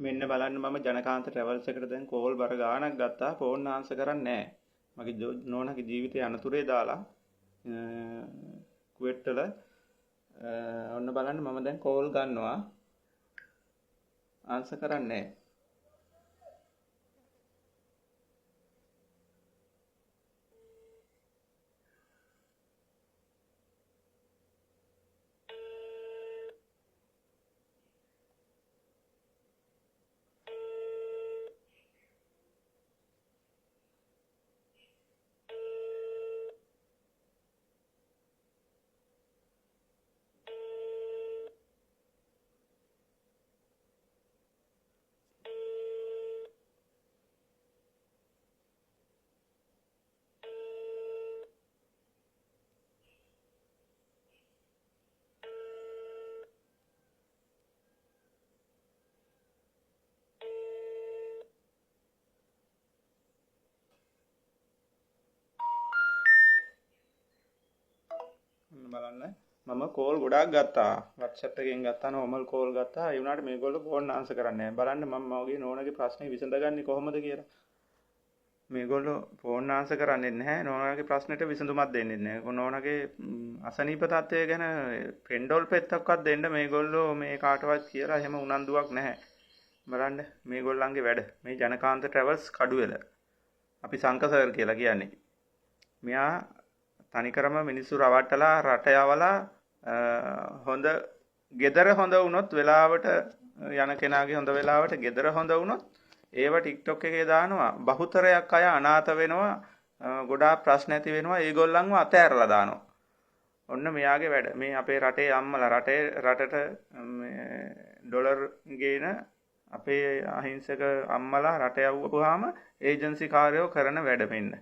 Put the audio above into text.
මෙන්න බලන්න මම ජනකාන්ත ට්‍රැවල්ස් එකට දැන් කෝල් බර ගාණක් ගත්තා ෆෝන් ආන්සර් කරන්නේ නැහැ. මගේ නෝනාගේ ජීවිතය අනතුරේ දාලා කුවෙට් වල ඔන්න බලන්න මම දැන් කෝල් ගන්නවා ආන්සර් කරන්නේ නැහැ. බලන්න මම කෝල් ගොඩාක් ගත්තා WhatsApp එකෙන් ගත්තා normal කෝල් ගත්තා ඒ වුණාට මේගොල්ලෝ ෆෝන් ආන්සර් කරන්නේ නැහැ. බලන්න මම මගේ නෝනාගේ ප්‍රශ්නේ විසඳගන්නේ කොහොමද කියලා. මේගොල්ලෝ ෆෝන් ආන්සර් කරන්නේ නැහැ. නෝනාගේ ප්‍රශ්නෙට විසඳුමක් දෙන්නේ නැහැ. නෝනාගේ අසනීප තත්ත්වය ගැන පෙන්ඩෝල් පෙත්තක්වත් දෙන්න මේගොල්ලෝ මේ කාටවත් කියලා එහෙම උනන්දුවක් නැහැ. බලන්න මේගොල්ලන්ගේ වැඩ. මේ ජනකාන්ත ට්‍රැවල්ස් කඩුවෙල. අපි සංකසර් කියලා කියන්නේ. මෙයා තනිකරම මිනිස්සු රවට්ටලා රට යවලා හොඳ ගෙදර හොඳ වුණොත් වෙලාවට යන කෙනාගේ හොඳ වෙලාවට ගෙදර හොඳ වුණොත් ඒව TikTok එකේ දානවා බහුතරයක් අය අනාථ වෙනවා ගොඩාක් ප්‍රශ්න ඇති වෙනවා ඒගොල්ලන්ව අතෑරලා දානවා ඔන්න මෙයාගේ වැඩ මේ අපේ රටේ අම්මලා රටට ඩොලර් ගේන අපේ අහිංසක අම්මලා රට යවුවාම ඒජන්සි කාර්යෝ කරන වැඩ මෙන්න